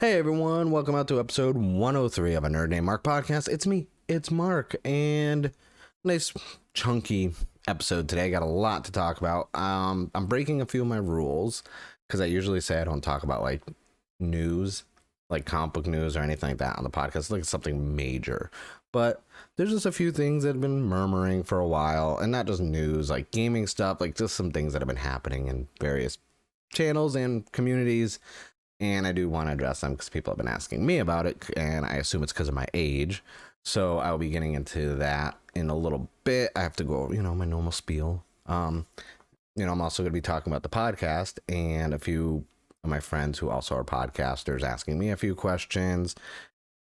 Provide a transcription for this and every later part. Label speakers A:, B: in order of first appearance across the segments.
A: Hey everyone, welcome out to episode 103 of a Nerd Named Mark podcast. It's me, it's Mark, and nice chunky episode today. I got a lot to talk about. I'm breaking a few of my rules because I usually say I don't talk about like news, like comic book news or anything like that on the podcast, like something major. But there's just a few things that have been murmuring for a while, and not just news, like gaming stuff, like just some things that have been happening in various channels and communities. And I do want to address them because people have been asking me about it, and I assume it's because of my age. So I'll be getting into that in a little bit. I have to go, my normal spiel. I'm also going to be talking about the podcast and a few of my friends who also are podcasters asking me a few questions.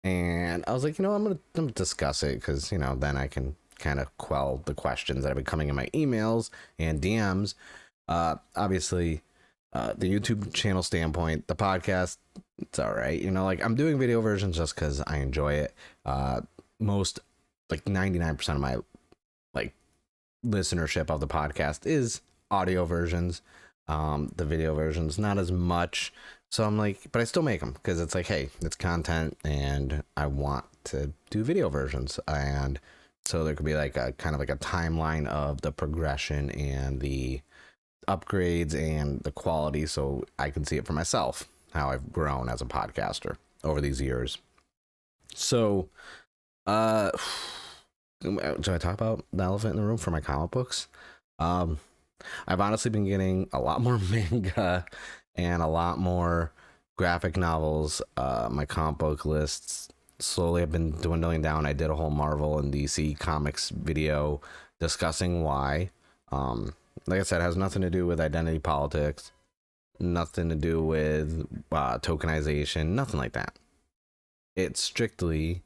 A: And I was like, I'm going to discuss it because, then I can kind of quell the questions that have been coming in my emails and DMs. Obviously, the YouTube channel standpoint, the podcast, it's all right. I'm doing video versions just because I enjoy it. Most, like 99% of my listenership of the podcast is audio versions. The video versions, not as much. So I'm like, but I still make them because it's like, hey, it's content and I want to do video versions. And so there could be like a kind of like a timeline of the progression and the upgrades and the quality, so I can see it for myself how I've grown as a podcaster over these years. So do I talk about the elephant in the room for my comic books? I've honestly been getting a lot more manga and a lot more graphic novels. My comic book lists slowly have been dwindling down. I did a whole Marvel and DC comics video discussing why. Like I said, it has nothing to do with identity politics, nothing to do with tokenization, nothing like that. It's strictly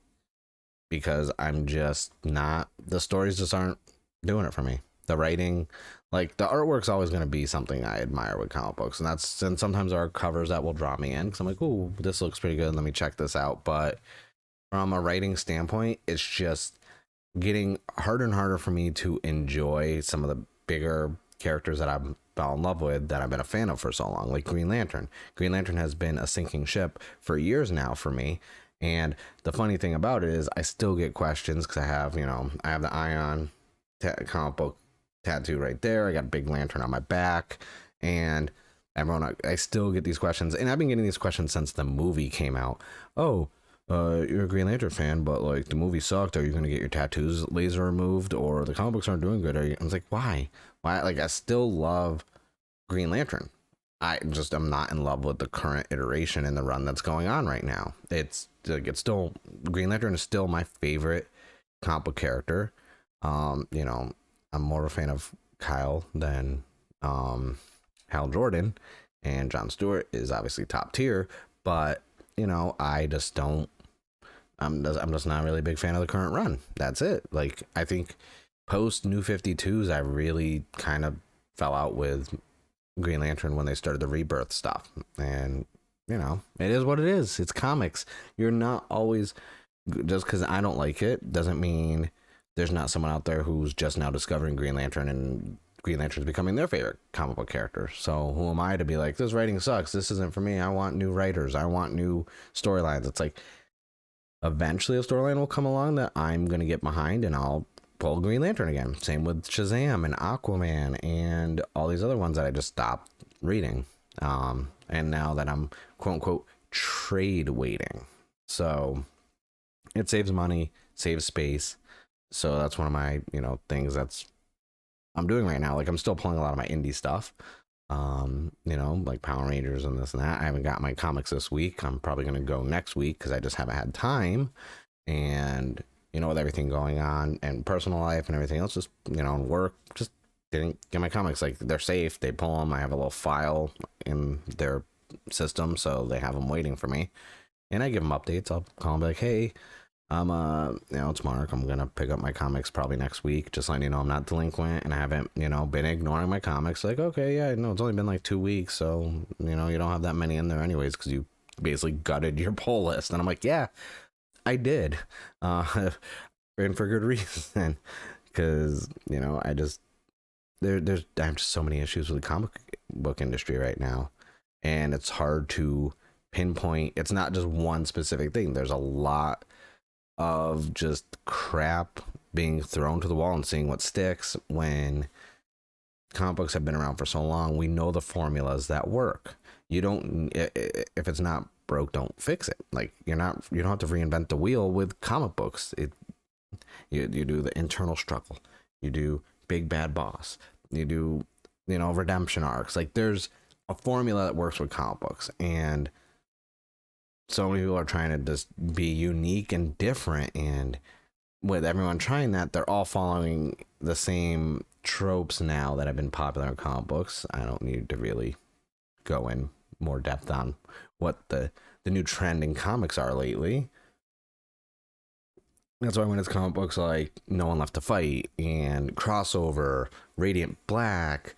A: because I'm just not, the stories just aren't doing it for me. The writing, like the artwork's always going to be something I admire with comic books. And sometimes there are covers that will draw me in because I'm like, oh, this looks pretty good. Let me check this out. But from a writing standpoint, it's just getting harder and harder for me to enjoy some of the bigger characters that I've fell in love with, that I've been a fan of for so long, like Green Lantern. Green Lantern has been a sinking ship for years now for me. And the funny thing about it is I still get questions because I have the Ion comic book tattoo right there. I got a big lantern on my back, and I still get these questions, and I've been getting these questions since the movie came out. Oh, you're a Green Lantern fan, but like the movie sucked. Are you going to get your tattoos laser removed, or the comic books aren't doing good? I was like, why? Like, I still love Green Lantern. I'm not in love with the current iteration and the run that's going on right now. It's still, Green Lantern is still my favorite comic book character. I'm more of a fan of Kyle than Hal Jordan, and John Stewart is obviously top tier, but I just don't. I'm just not really a big fan of the current run. That's it. Like, I think post New 52s, I really kind of fell out with Green Lantern when they started the Rebirth stuff. And, it is what it is. It's comics. You're not always, just because I don't like it, doesn't mean there's not someone out there who's just now discovering Green Lantern and Green Lantern's becoming their favorite comic book character. So who am I to be like, this writing sucks, this isn't for me, I want new writers, I want new storylines? It's like, eventually a storyline will come along that I'm going to get behind, and I'll pull Green Lantern again. Same with Shazam and Aquaman and all these other ones that I just stopped reading. And now that I'm quote unquote trade waiting. So it saves money, saves space. So that's one of my, things that's I'm doing right now. Like, I'm still pulling a lot of my indie stuff. Like Power Rangers and this and that. I haven't got my comics this week. I'm probably going to go next week because I just haven't had time. And, with everything going on and personal life and everything else, just, and work, just didn't get my comics. Like, they're safe. They pull them. I have a little file in their system, so they have them waiting for me. And I give them updates. I'll call them like, hey, it's Mark. I'm going to pick up my comics probably next week. Just letting you know I'm not delinquent and I haven't, been ignoring my comics. Like, okay, yeah, no, it's only been like 2 weeks. So, you don't have that many in there anyways, because you basically gutted your pull list. And I'm like, yeah, I did. And for good reason. Because, I just, I have just so many issues with the comic book industry right now. And it's hard to pinpoint. It's not just one specific thing. There's a lot of just crap being thrown to the wall and seeing what sticks. When comic books have been around for so long, we know the formulas that work. You don't, if it's not broke, don't fix it. Like, you don't have to reinvent the wheel with comic books. You do the internal struggle, you do big bad boss, you do, redemption arcs. Like, there's a formula that works with comic books, and so many people are trying to just be unique and different, and with everyone trying that, they're all following the same tropes now that have been popular in comic books. I don't need to really go in more depth on what the new trend in comics are lately. That's why when it's comic books like No One Left to Fight and Crossover, Radiant Black,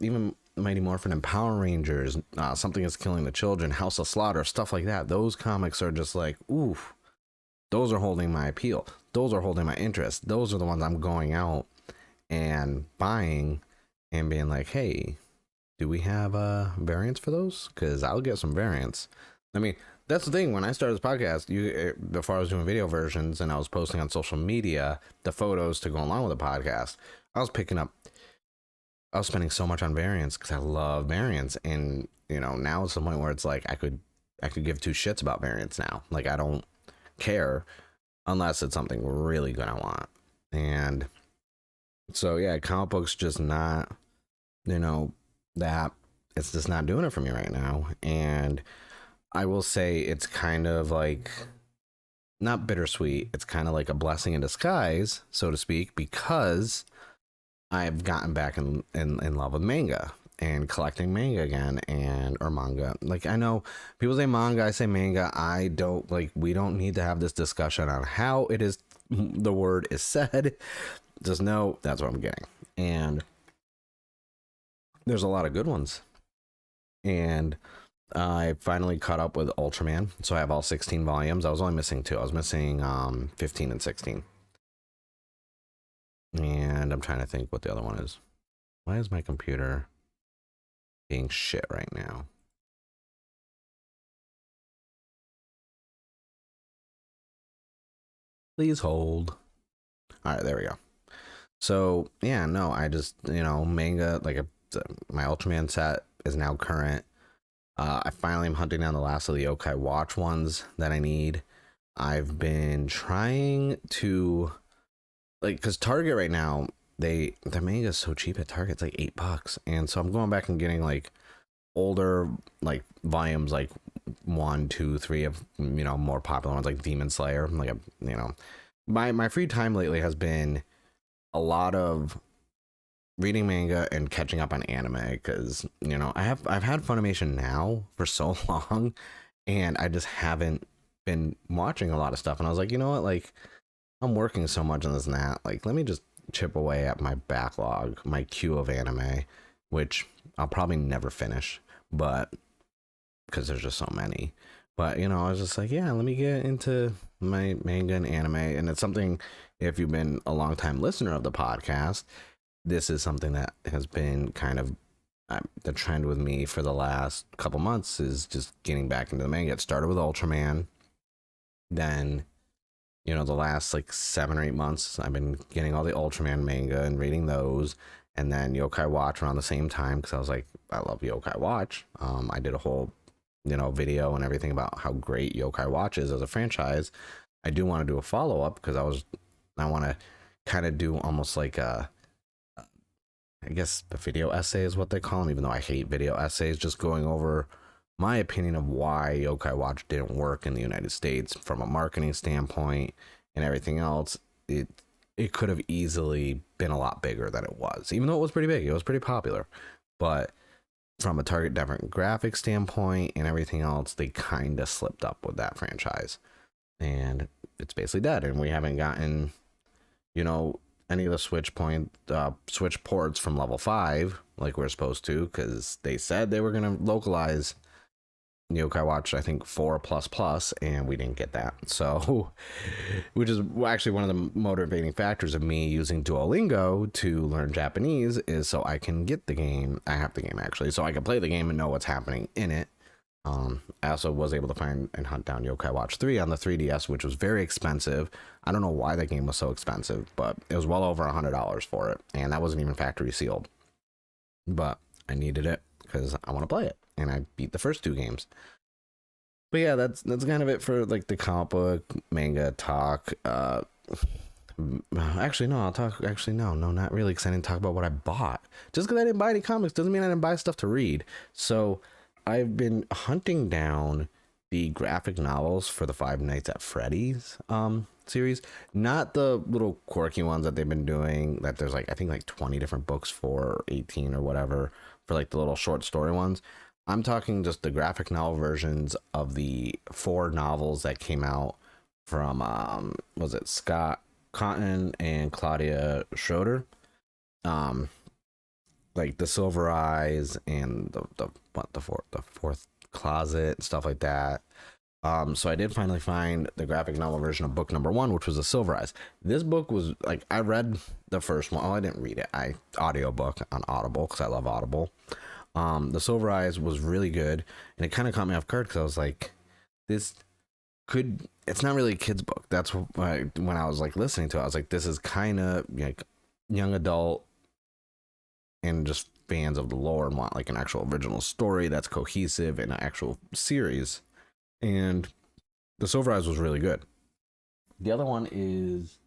A: even Mighty Morphin and Power Rangers, Something Is Killing the Children, House of Slaughter, stuff like that, those comics are just like, oof, those are holding my appeal. Those are holding my interest. Those are the ones I'm going out and buying and being like, hey, do we have variants for those? Because I'll get some variants. I mean, that's the thing. When I started this podcast, before I was doing video versions and I was posting on social media the photos to go along with the podcast, I was spending so much on variants because I love variants. And, now it's the point where it's like I could give two shits about variants now. Like, I don't care unless it's something really good I want. And so, yeah, comic books just not, that it's just not doing it for me right now. And I will say it's kind of like, not bittersweet, it's kind of like a blessing in disguise, so to speak, because I've gotten back in love with manga and collecting manga again, or manga. Like, I know people say manga, I say manga. I don't, like, we don't need to have this discussion on how the word is said. Just know that's what I'm getting. And there's a lot of good ones. And I finally caught up with Ultraman, so I have all 16 volumes. I was only missing 2. I was missing 15 and 16. And I'm trying to think what the other one is. Why is my computer being shit right now? Please hold. All right, there we go. So, yeah, no, I just, manga, like my Ultraman set is now current. I finally am hunting down the last of the Yokai Watch ones that I need. I've been trying to, like, because Target right now, the manga is so cheap at Target. It's like $8, and so I'm going back and getting like older, like, volumes, like 1, 2, 3 of more popular ones like Demon Slayer. Like, my free time lately has been a lot of reading manga and catching up on anime, because I've had Funimation now for so long, and I just haven't been watching a lot of stuff. And I was like, you know what, like, I'm working so much on this and that, like, let me just chip away at my backlog, my queue of anime, which I'll probably never finish, but because there's just so many. But I was just like, yeah, let me get into my manga and anime. And it's something, if you've been a long time listener of the podcast, this is something that has been kind of the trend with me for the last couple months, is just getting back into the manga. It started with Ultraman. Then, the last like 7 or 8 months, I've been getting all the Ultraman manga and reading those. And then Yokai Watch around the same time, because I was like, I love Yokai Watch. I did a whole, video and everything about how great Yokai Watch is as a franchise. I do want to do a follow-up, because I want to kind of do almost like I guess the video essay is what they call them, even though I hate video essays, just going over my opinion of why Yokai Watch didn't work in the United States from a marketing standpoint and everything else. It could have easily been a lot bigger than it was, even though it was pretty big. It was pretty popular, but from a target demographic standpoint and everything else, they kind of slipped up with that franchise, and it's basically dead. And we haven't gotten, any of the switch ports from level 5 like we're supposed to, because they said they were going to localize Yokai Watch, I think 4++, and we didn't get that. So, which is actually one of the motivating factors of me using Duolingo to learn Japanese, is so I can get the game. I have the game, actually, so I can play the game and know what's happening in it. I also was able to find and hunt down Yokai Watch 3 on the 3DS, which was very expensive. I don't know why that game was so expensive, but it was well over $100 for it, and that wasn't even factory sealed. But I needed it because I want to play it, and I beat the first two games. But yeah, that's kind of it for like the comic book manga talk. Actually, no, I'll talk. Actually, no, not really, because I didn't talk about what I bought. Just because I didn't buy any comics doesn't mean I didn't buy stuff to read. So I've been hunting down the graphic novels for the Five Nights at Freddy's series, not the little quirky ones that they've been doing. That there's like I think like 20 different books for 18 or whatever for like the little short story ones. I'm talking just the graphic novel versions of the 4 novels that came out from was it Scott Cotton and Claudia Schroeder, like the Silver Eyes and the fourth closet and stuff like that. So I did finally find the graphic novel version of book number 1, which was the Silver Eyes. This book was like I read the first one. Oh, I didn't read it. I audiobook on Audible because I love Audible. The Silver Eyes was really good, and it kind of caught me off guard because I was like, this could, it's not really a kid's book. That's why when I was like listening to it, I was like, this is kind of like young adult and just fans of the lore and want like an actual original story that's cohesive and an actual series. And the Silver Eyes was really good. The other one is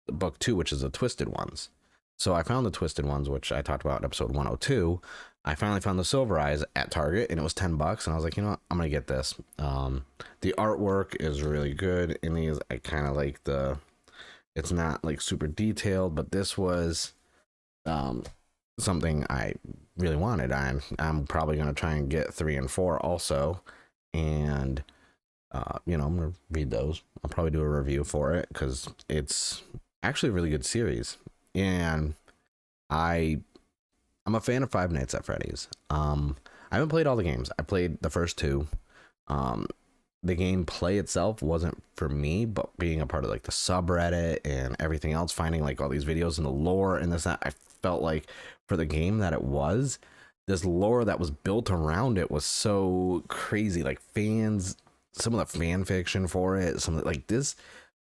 A: book 2, which is the Twisted Ones. So I found the Twisted Ones, which I talked about in episode 102. I finally found the Silver Eyes at Target, and it was $10, and I was like, you know what, I'm gonna get this. The artwork is really good in these. I kind of like it's not like super detailed, but this was something I really wanted. I'm probably gonna try and get 3 and 4 also, and I'm gonna read those. I'll probably do a review for it because it's actually a really good series, and I'm a fan of Five Nights at Freddy's. I haven't played all the games. I played the first 2. The gameplay itself wasn't for me, but being a part of like the subreddit and everything else, finding like all these videos and the lore and this, that, I felt like for the game that it was, this lore that was built around it was so crazy. Like some of the fan fiction for it, some like this,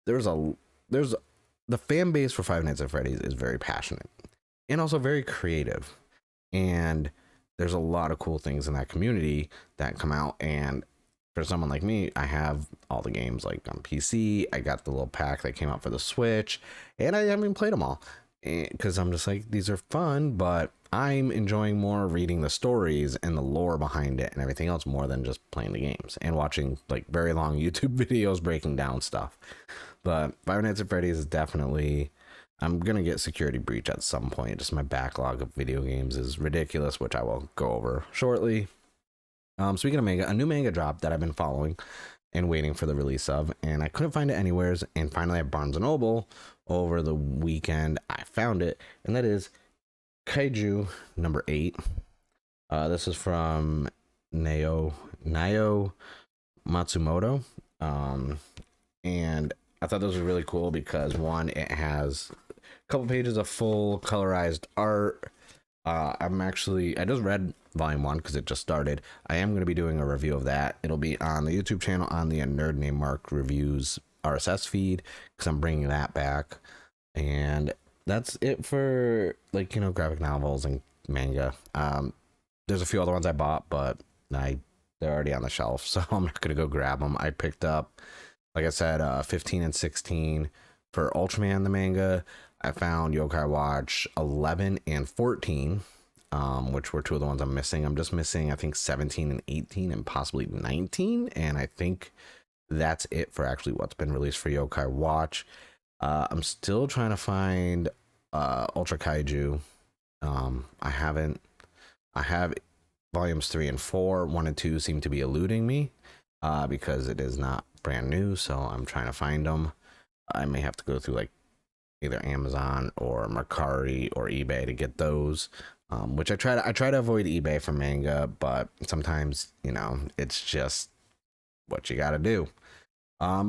A: there's the fan base for Five Nights at Freddy's is very passionate and also very creative. And there's a lot of cool things in that community that come out. And for someone like me, I have all the games like on PC. I got the little pack that came out for the Switch, and I haven't even played them all because I'm just like, these are fun, but I'm enjoying more reading the stories and the lore behind it and everything else more than just playing the games and watching like very long YouTube videos breaking down stuff. But Five Nights at Freddy's is definitely, I'm going to get Security Breach at some point. Just my backlog of video games is ridiculous, which I will go over shortly. Speaking of manga, a new manga dropped that I've been following and waiting for the release of, and I couldn't find it anywheres, and finally at Barnes & Noble over the weekend, I found it, and that is Kaiju number 8. This is from Nayo Matsumoto, and I thought this was really cool because, one, it has a couple pages of full colorized art. I just read volume 1 because it just started. I am going to be doing a review of that. It'll be on the YouTube channel on the Nerd Named Mark Reviews RSS feed because I'm bringing that back. And that's it for graphic novels and manga. There's a few other ones I bought, but they're already on the shelf, so I'm not going to go grab them. I picked up, like I said, 15 and 16 for Ultraman the manga. I found Yokai Watch 11 and 14, which were 2 of the ones I'm missing. I'm just missing, I think, 17 and 18 and possibly 19. And I think that's it for actually what's been released for Yokai Watch. I'm still trying to find Ultra Kaiju. I have volumes 3 and 4. 1 and 2 seem to be eluding me because it is not brand new. So I'm trying to find them. I may have to go through either Amazon or Mercari or eBay to get those, which I try to avoid eBay for manga, but sometimes it's just what you got to do.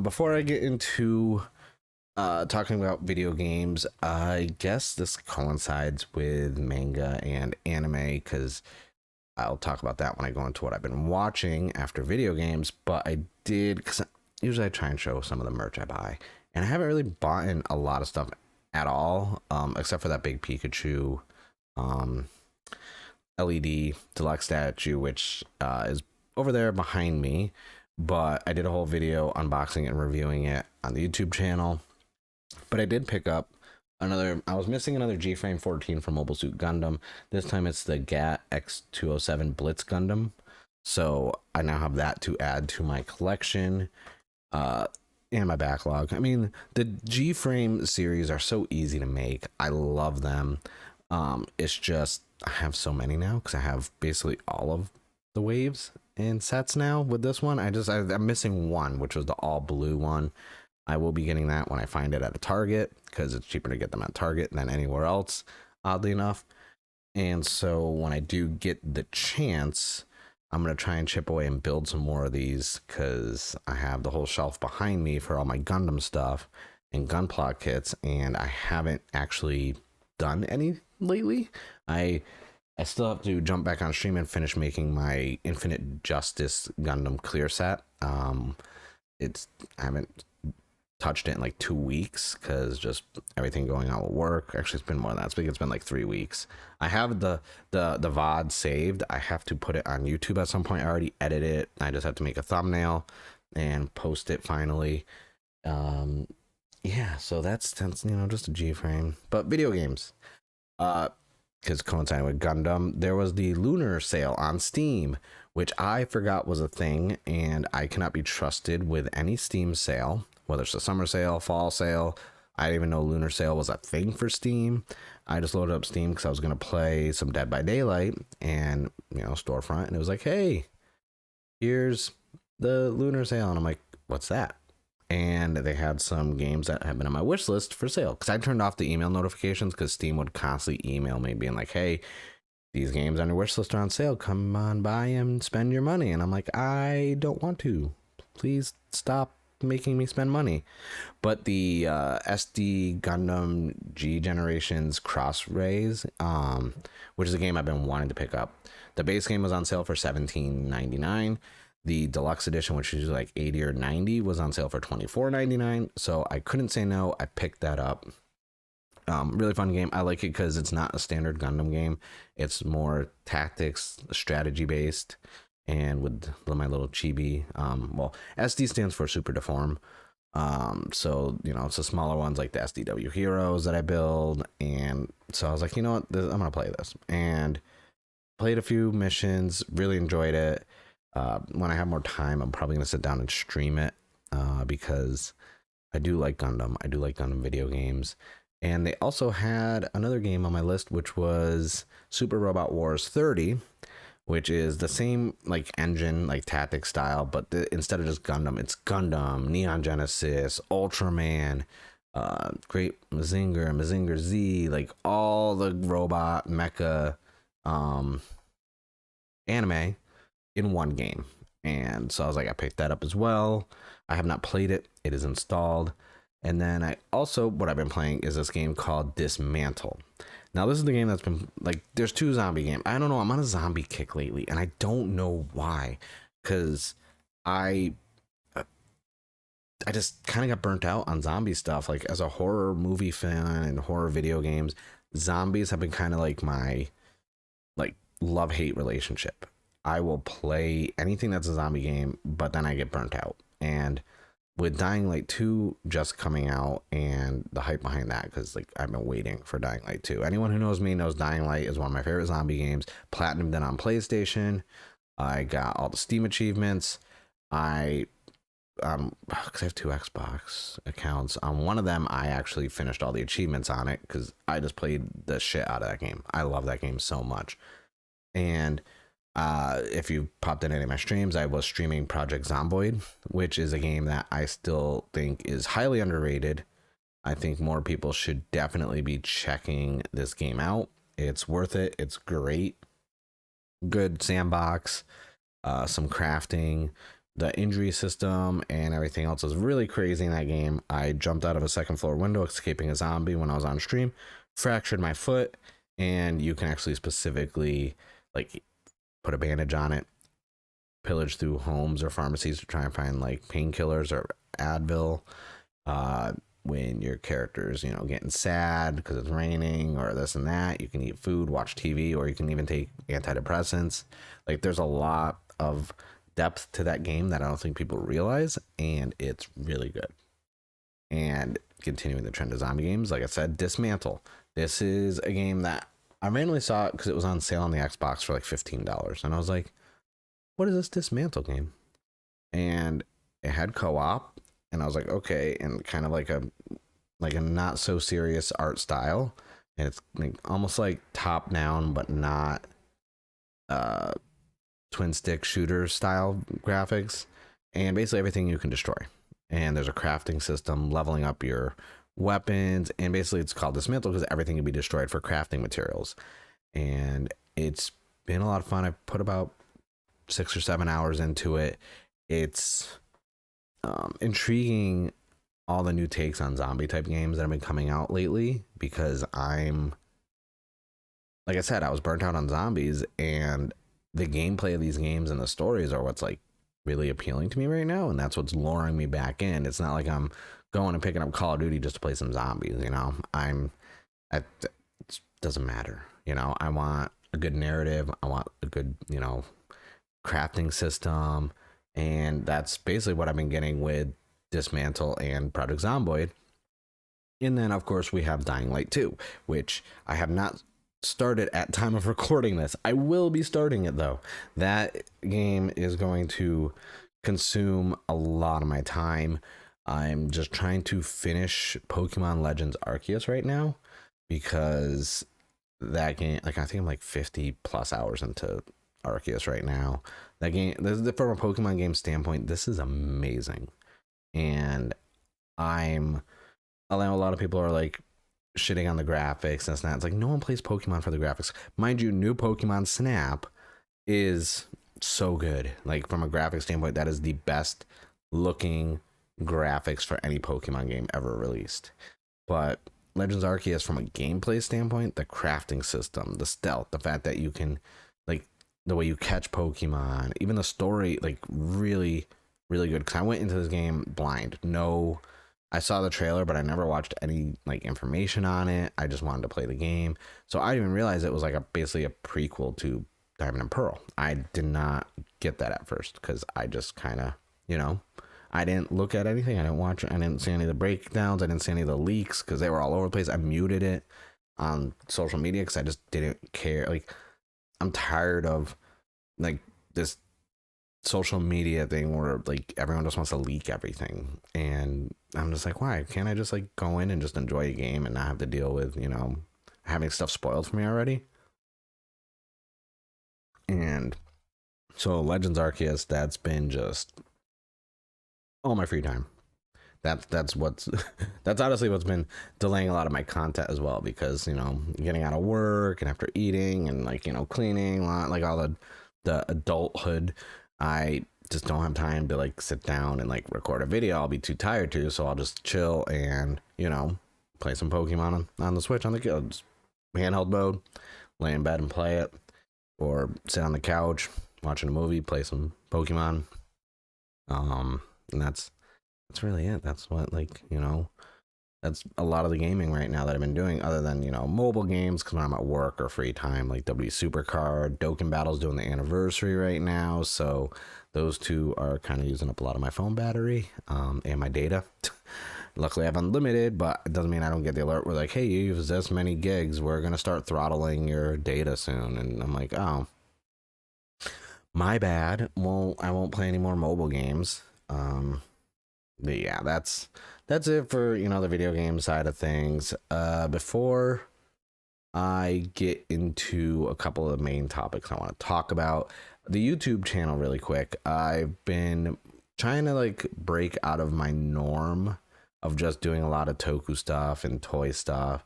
A: Before I get into talking about video games, I guess this coincides with manga and anime because I'll talk about that when I go into what I've been watching after video games. But I did, because usually I try and show some of the merch I buy, and I haven't really bought in a lot of stuff at all, except for that big Pikachu LED deluxe statue, which is over there behind me. But I did a whole video unboxing and reviewing it on the YouTube channel. But I did pick up I was missing another G-Frame 14 from Mobile Suit Gundam. This time it's the GAT X207 Blitz Gundam. So I now have that to add to my collection and my backlog. I mean, the G-Frame series are so easy to make. I love them. It's just, I have so many now because I have basically all of the waves and sets now with this one. I'm missing one, which was the all blue one. I will be getting that when I find it at a Target because it's cheaper to get them at Target than anywhere else, oddly enough. And so when I do get the chance, I'm going to try and chip away and build some more of these because I have the whole shelf behind me for all my Gundam stuff and Gunpla kits, and I haven't actually done any lately. I still have to jump back on stream and finish making my Infinite Justice Gundam clear set. I haven't touched it in like 2 weeks because just everything going on with work. Actually, it's been more than that. I think it's been like 3 weeks. I have the VOD saved. I have to put it on YouTube at some point. I already edited it. I just have to make a thumbnail and post it finally. Yeah, so that's just a G-Frame. But video games, because coinciding with Gundam, there was the Lunar sale on Steam, which I forgot was a thing, and I cannot be trusted with any Steam sale, whether it's a summer sale, fall sale. I didn't even know Lunar sale was a thing for Steam. I just loaded up Steam because I was going to play some Dead by Daylight and, storefront, and it was like, hey, here's the Lunar sale. And I'm like, what's that? And they had some games that have been on my wish list for sale because I turned off the email notifications because Steam would constantly email me being like, hey, these games on your wish list are on sale. Come on by and spend your money. And I'm like, I don't want to. Please stop making me spend money. But the SD Gundam G Generations Cross Rays, which is a game I've been wanting to pick up. The base game was on sale for $17.99. The deluxe edition, which is like 80 or 90, was on sale for $24.99. So I couldn't say no. I picked that up. Really fun game. I like it because it's not a standard Gundam game. It's more tactics, strategy based, and with my little chibi. SD stands for Super Deform. So it's the smaller ones like the SDW Heroes that I build. And so I was like, you know what, I'm gonna play this, and played a few missions. Really enjoyed it. When I have more time, I'm probably going to sit down and stream it because I do like Gundam. I do like Gundam video games. And they also had another game on my list, which was Super Robot Wars 30, which is the same like engine, like tactic style, but instead of just Gundam, it's Gundam, Neon Genesis, Ultraman, Great Mazinger Z, like all the robot mecha anime in one game. And so I was like, I picked that up as well. I have not played it. It is installed. And then what I've been playing is this game called Dismantle. Now this is the game that's been like, there's two zombie games. I don't know. I'm on a zombie kick lately and I don't know why, because I just kind of got burnt out on zombie stuff. Like as a horror movie fan and horror video games, zombies have been kind of like my like love-hate relationship. I will play anything that's a zombie game, but then I get burnt out. And with Dying Light 2 just coming out and the hype behind that, because like I've been waiting for Dying Light 2. Anyone who knows me knows Dying Light is one of my favorite zombie games. Platinumed it on PlayStation. I got all the Steam achievements. Because I have two Xbox accounts. On one of them, I actually finished all the achievements on it because I just played the shit out of that game. I love that game so much. And if you popped in any of my streams, I was streaming Project Zomboid, which is a game that I still think is highly underrated. I think more people should definitely be checking this game out. It's worth it. It's great. Good sandbox, some crafting, the injury system and everything else is really crazy in that game. I jumped out of a second floor window escaping a zombie when I was on stream, fractured my foot, and you can actually specifically like put a bandage on it, pillage through homes or pharmacies to try and find like painkillers or Advil. When your character's, getting sad because it's raining or this and that, you can eat food, watch TV, or you can even take antidepressants. Like, there's a lot of depth to that game that I don't think people realize, and it's really good. And continuing the trend of zombie games, like I said, Dismantle. This is a game that I randomly saw it because it was on sale on the Xbox for like $15, and I was like, what is this Dismantle game? And it had co-op, and I was like, okay, and kind of like a not so serious art style, and it's like almost like top down but not twin stick shooter style graphics, and basically everything you can destroy. And there's a crafting system, leveling up your weapons, and basically it's called Dismantle because everything can be destroyed for crafting materials. And it's been a lot of fun. I put about 6 or 7 hours into it. It's intriguing, all the new takes on zombie type games that have been coming out lately, because like I said, I was burnt out on zombies, and the gameplay of these games and the stories are what's like really appealing to me right now, and that's what's luring me back in. It's not like I'm going and picking up Call of Duty just to play some zombies, it doesn't matter. I want a good narrative, I want a good, crafting system, and that's basically what I've been getting with Dismantle and Project Zomboid. And then of course we have Dying Light 2, which I have not started at time of recording this. I will be starting it though. That game is going to consume a lot of my time. I'm just trying to finish Pokemon Legends Arceus right now, because that game, like, I think I'm like 50 plus hours into Arceus right now. That game, from a Pokemon game standpoint, this is amazing. And I know a lot of people are like shitting on the graphics and that. It's like, no one plays Pokemon for the graphics. Mind you, new Pokemon Snap is so good. Like, from a graphics standpoint, that is the best looking graphics for any Pokemon game ever released. But Legends Arceus, from a gameplay standpoint, the crafting system, the stealth, the fact that you can, like, the way you catch Pokemon, even the story, like, really, really good. Because I went into this game blind. I saw the trailer, but I never watched any like information on it. I just wanted to play the game, so I didn't even realize it was like basically a prequel to Diamond and Pearl. I did not get that at first because I just kind of, I didn't look at anything. I didn't watch it. I didn't see any of the breakdowns. I didn't see any of the leaks because they were all over the place. I muted it on social media because I just didn't care. Like, I'm tired of like this social media thing where like everyone just wants to leak everything, and I'm just like, why can't I just like go in and just enjoy a game and not have to deal with having stuff spoiled for me already? And so Legends Arceus, that's been just all my free time. That's what's that's honestly what's been delaying a lot of my content as well, because getting out of work and after eating and like cleaning, like all the adulthood, I just don't have time to like sit down and like record a video. I'll be too tired to, so I'll just chill and play some Pokemon on the Switch on the handheld mode, lay in bed and play it, or sit on the couch watching a movie, play some Pokemon. And that's really it. That's what, like, that's a lot of the gaming right now that I've been doing, other than mobile games, because when I'm at work or free time, like W Supercard, Dokkan Battle's doing the anniversary right now, so those two are kind of using up a lot of my phone battery and my data. Luckily I have unlimited, but it doesn't mean I don't get the alert where like, hey, you use this many gigs, we're gonna start throttling your data soon. And I'm like, oh, my bad. Well, I won't play any more mobile games. But yeah, that's it for the video game side of things. Before I get into a couple of the main topics I want to talk about, the YouTube channel really quick. I've been trying to like break out of my norm of just doing a lot of toku stuff and toy stuff.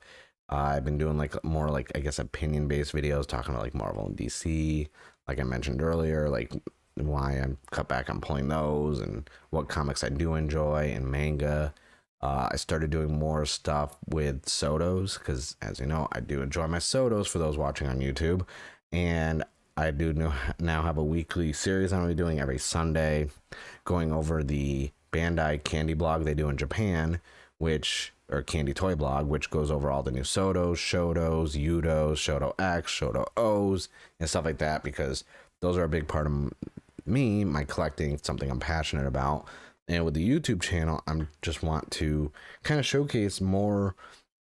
A: I've been doing like more like, I guess, opinion based videos, talking about like Marvel and DC, like I mentioned earlier, like why I'm cut back on pulling those and what comics I do enjoy and manga. I started doing more stuff with Sotos because, as you know, I do enjoy my Sotos for those watching on YouTube. And I do now have a weekly series I'm going to be doing every Sunday, going over the Bandai candy blog they do in Japan, or candy toy blog, which goes over all the new Sotos, Shotos, Yudos, Shoto X, Shoto O's, and stuff like that, because those are a big part of my collecting, something I'm passionate about. And with the YouTube channel, I just want to kind of showcase more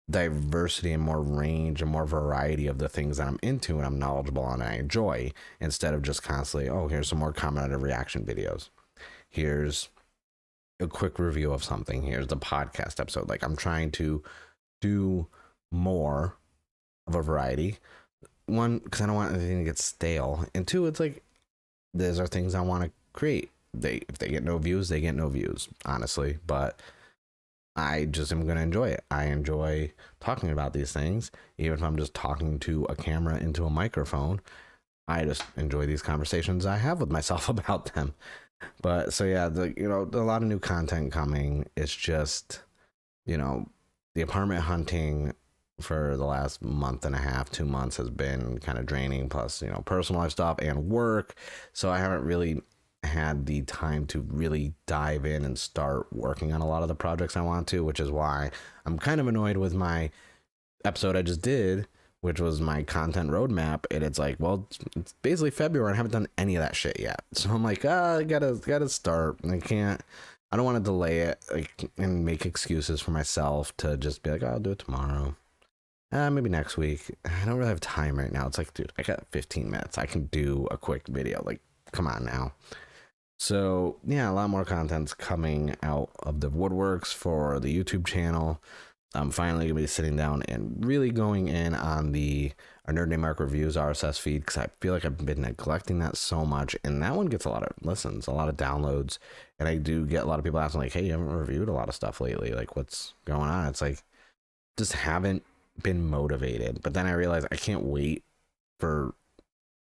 A: diversity and more range and more variety of the things that I'm into and I'm knowledgeable on and I enjoy, instead of just constantly, oh, here's some more commented reaction videos. Here's a quick review of something. Here's the podcast episode. Like, I'm trying to do more of a variety. One, because I don't want anything to get stale. And two, it's like, these are things I want to create. If they get no views, they get no views, honestly. But I just am going to enjoy it. I enjoy talking about these things, even if I'm just talking to a camera into a microphone. I just enjoy these conversations I have with myself about them. But so yeah, a lot of new content coming. It's just, the apartment hunting for the last month and a half, 2 months has been kind of draining. Plus, personal life stuff and work. So I haven't really had the time to really dive in and start working on a lot of the projects I want to, which is why I'm kind of annoyed with my episode I just did, which was my content roadmap. And it's like, well, it's basically February and I haven't done any of that shit yet. So I'm like, I gotta start. I don't want to delay it, and make excuses for myself to just be like, oh, I'll do it tomorrow. Maybe next week. I don't really have time right now. It's like, dude, I got 15 minutes. I can do a quick video. Like, come on now. So yeah, a lot more content's coming out of the woodworks for the YouTube channel. I'm finally gonna be sitting down and really going in on our Nerd Name Mark Reviews RSS feed, because I feel like I've been neglecting that so much, and that one gets a lot of listens, a lot of downloads, and I do get a lot of people asking like, hey, you haven't reviewed a lot of stuff lately, like what's going on? It's like, just haven't been motivated. But then I realized I can't wait for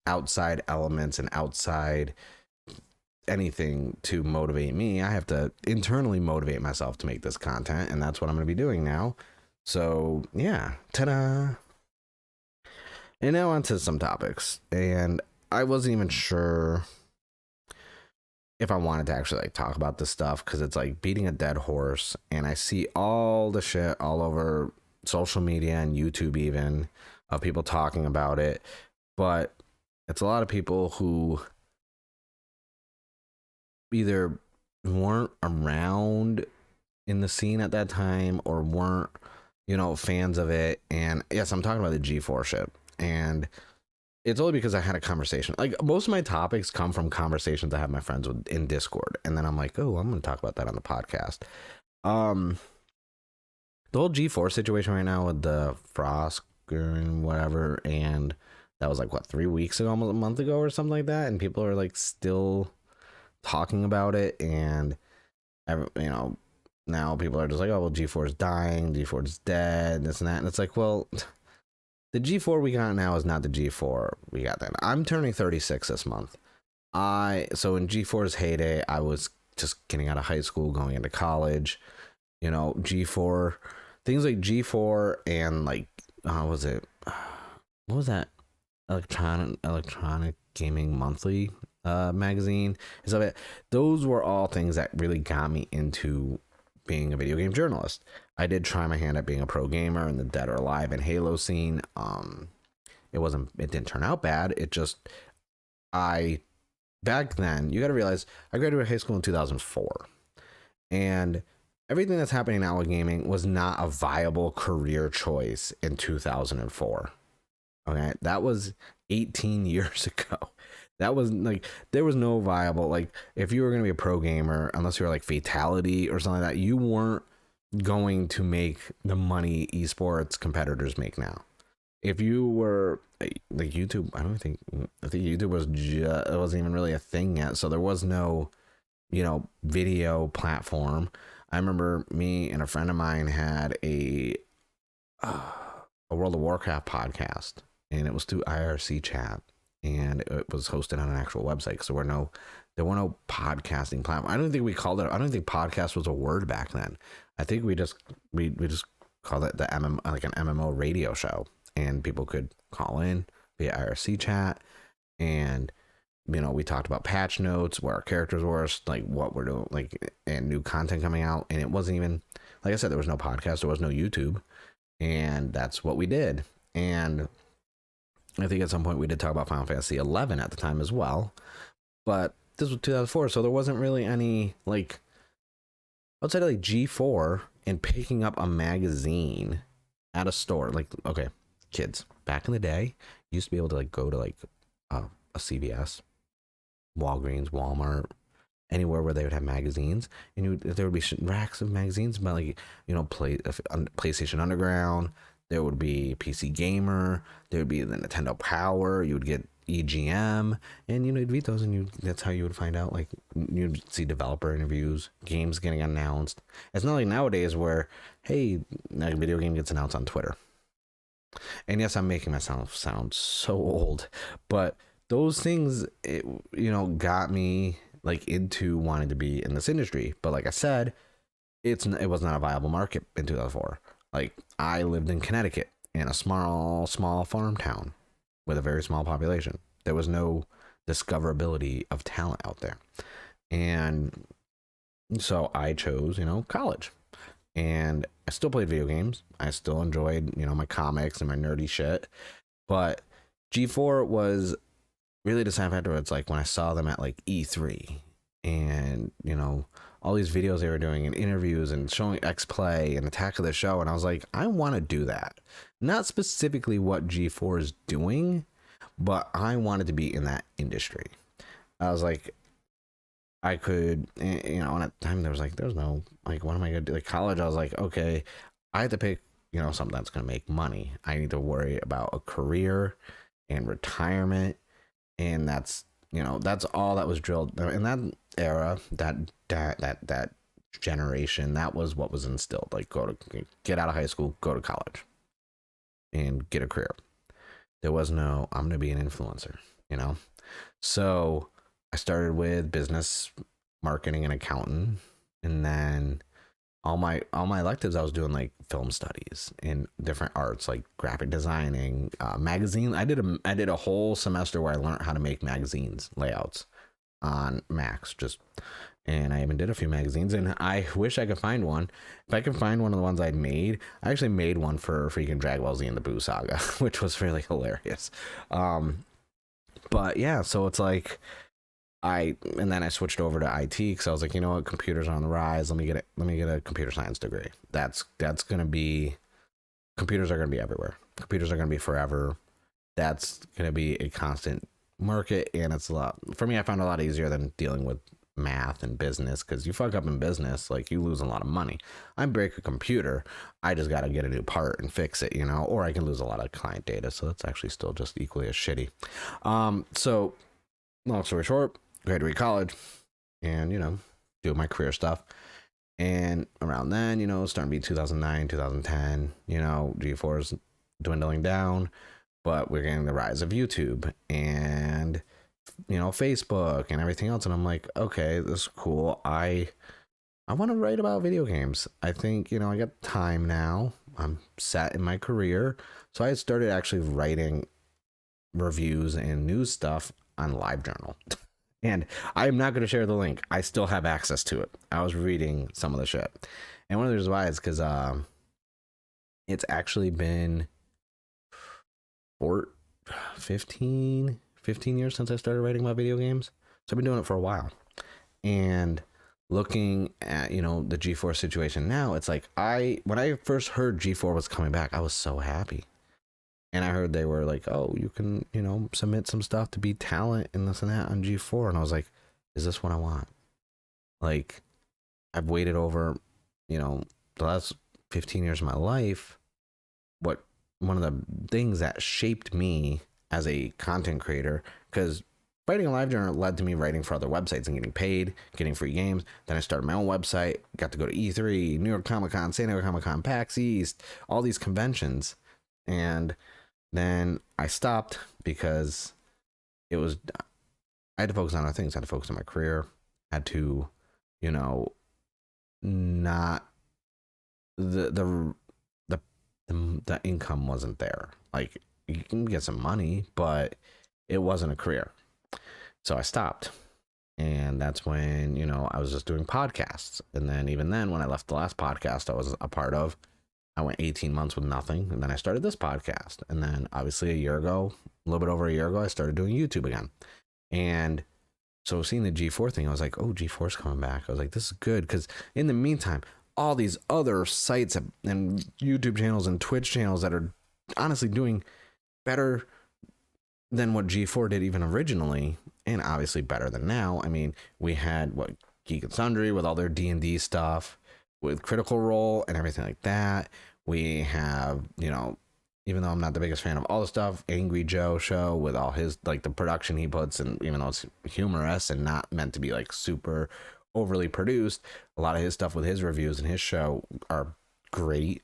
A: outside elements and outside anything to motivate me. I have to internally motivate myself to make this content, and that's what I'm going to be doing now. So yeah, ta-da. And now on to some topics, and I wasn't even sure if I wanted to actually talk about this stuff, because it's like beating a dead horse, and I see all the shit all over social media and YouTube even of people talking about it, but it's a lot of people who either weren't around in the scene at that time or weren't, fans of it. And yes, I'm talking about the G4 shit. And it's only because I had a conversation. Like, most of my topics come from conversations I have my friends with in Discord. And then I'm like, oh, I'm going to talk about that on the podcast. The whole G4 situation right now with the Frost and whatever. And that was like, 3 weeks ago, almost a month ago or something like that. And people are like still talking about it, and now people are just like, oh, well, G4 is dying, G4 is dead, this and that. And it's like, well, the G4 we got now is not the G4 we got then. I'm turning 36 this month. So in G4's heyday, I was just getting out of high school, going into college. G4, things like G4 and like, what was that electronic gaming monthly magazine and stuff. Those were all things that really got me into being a video game journalist. I did try my hand at being a pro gamer in the Dead or Alive and Halo scene. It didn't turn out bad. Back then, you got to realize, I graduated high school in 2004, and everything that's happening now with gaming was not a viable career choice in 2004. Okay, that was 18 years ago. That was like, there was no viable, like, if you were going to be a pro gamer, unless you were like Fatality or something like that, you weren't going to make the money esports competitors make now. If you were like YouTube, I think YouTube it wasn't even really a thing yet. So there was no, video platform. I remember me and a friend of mine had a World of Warcraft podcast, and it was through IRC chat. And it was hosted on an actual website, because there were no podcasting platform. I don't think we called it. I don't think podcast was a word back then. I think we just called it the like an MMO radio show, and people could call in via IRC chat. And we talked about patch notes, where our characters were, like what we're doing, like, and new content coming out. And it wasn't even, like I said, there was no podcast, there was no YouTube, and that's what we did. And I think at some point we did talk about Final Fantasy 11 at the time as well, but this was 2004, so there wasn't really any, like, outside of like G4 and picking up a magazine at a store. Like, okay, kids, back in the day, you used to be able to like go to like a CVS, Walgreens, Walmart, anywhere where they would have magazines, and there would be racks of magazines about, like, PlayStation Underground. There would be PC Gamer. There would be the Nintendo Power. You would get EGM, and you'd read those, and that's how you would find out. Like, you'd see developer interviews, games getting announced. It's not like nowadays where, hey, a video game gets announced on Twitter. And yes, I'm making myself sound so old, but those things, got me like into wanting to be in this industry. But like I said, it was not a viable market in 2004. Like, I lived in Connecticut in a small farm town with a very small population. There was no discoverability of talent out there. And so I chose, college. And I still played video games. I still enjoyed, my comics and my nerdy shit. But G4 was really the time afterwards, like when I saw them at like E3 and, all these videos they were doing and interviews and showing X Play and Attack of the Show. And I was like, I want to do that. Not specifically what G4 is doing, but I wanted to be in that industry. I was like, I could, and at the time there's no, like, what am I going to do? Like, college, I was like, okay, I had to pick, something that's going to make money. I need to worry about a career and retirement. And that's all that was drilled in that era, that generation. That was what was instilled. Like, get out of high school, go to college, and get a career. There was no, I'm going to be an influencer, So I started with business, marketing, and accounting, and then all my electives I was doing, like film studies and different arts, like graphic designing, magazine. I did a whole semester where I learned how to make magazines layouts on Macs, and I even did a few magazines, and I wish I could find one. If I could find one of the ones I actually made one for freaking Dragon Ball Z and the Boo Saga, which was really hilarious. But yeah, so it's like, and then I switched over to IT because I was like, you know what, computers are on the rise. Let me get a computer science degree. That's gonna be, computers are gonna be everywhere. Computers are gonna be forever. That's gonna be a constant market, and it's a lot, for me, I found it a lot easier than dealing with math and business, because you fuck up in business, like, you lose a lot of money. I break a computer, I just gotta get a new part and fix it, or I can lose a lot of client data, so that's actually still just equally as shitty. So long story short, graduate college and, do my career stuff. And around then, starting to be 2009, 2010, G4 is dwindling down, but we're getting the rise of YouTube and, Facebook and everything else. And I'm like, okay, this is cool. I want to write about video games. I think, I got time now. I'm set in my career. So I started actually writing reviews and news stuff on LiveJournal. And I'm not going to share the link. I still have access to it. I was reading some of the shit. And one of the reasons why is because it's actually been 15 years since I started writing about video games. So I've been doing it for a while. And looking at, the G4 situation now, it's like, when I first heard G4 was coming back, I was so happy. And I heard they were like, oh, you can, submit some stuff to be talent and this and that on G4. And I was like, is this what I want? Like, I've waited over, the last 15 years of my life. One of the things that shaped me as a content creator, because writing a LiveJournal led to me writing for other websites and getting paid, getting free games. Then I started my own website, got to go to E3, New York Comic Con, San Diego Comic Con, PAX East, all these conventions. And then I stopped because I had to focus on other things. I had to focus on my career. I had to, not the income wasn't there. Like, you can get some money, but it wasn't a career. So I stopped. And that's when, I was just doing podcasts. And then even then, when I left the last podcast I was a part of, I went 18 months with nothing. And then I started this podcast. And then obviously a little bit over a year ago, I started doing YouTube again. And so seeing the G4 thing, I was like, oh, G4's coming back. I was like, this is good. Because in the meantime, all these other sites and YouTube channels and Twitch channels that are honestly doing better than what G4 did even originally, and obviously better than now. I mean, we had Geek and Sundry with all their D&D stuff, with Critical Role and everything like that. We have, even though I'm not the biggest fan of all the stuff, Angry Joe show with all his the production he puts, and even though it's humorous and not meant to be super overly produced, a lot of his stuff with his reviews and his show are great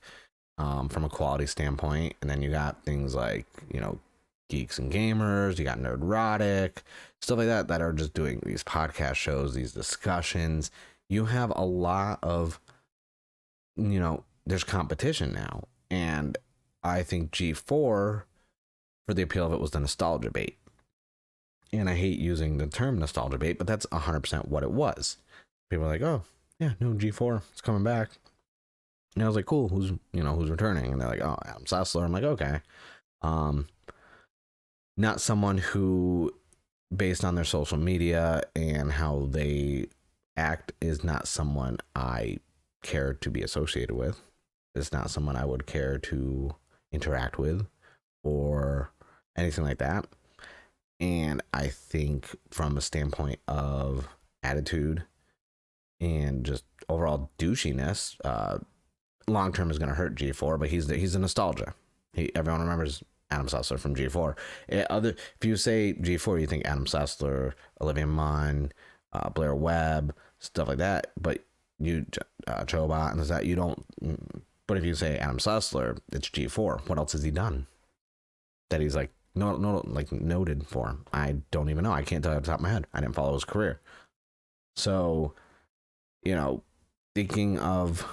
A: from a quality standpoint. And then you got things like Geeks and Gamers, you got Nerdrotic, stuff like that are just doing these podcast shows, these discussions. You have a lot of, there's competition now. And I think G4, for the appeal of it, was the nostalgia bait. And I hate using the term nostalgia bait, but that's 100% what it was. People are like, oh, yeah, no, G4, it's coming back. And I was like, cool, who's returning? And they're like, oh, Adam Sessler. I'm like, okay. Not someone who, based on their social media and how they act, is not someone I care to be associated with. It's not someone I would care to interact with or anything like that. And I think from a standpoint of attitude and just overall douchiness, long term is going to hurt G4, but he's a nostalgia. Everyone remembers Adam Sessler from G4. If you say G4, you think Adam Sessler, Olivia Munn, Blair Webb, stuff like that. But you, Chobot and that, you don't. But if you say Adam Sessler, it's G4. What else has he done that he's noted for? I don't even know. I can't tell you off the top of my head. I didn't follow his career. So, thinking of,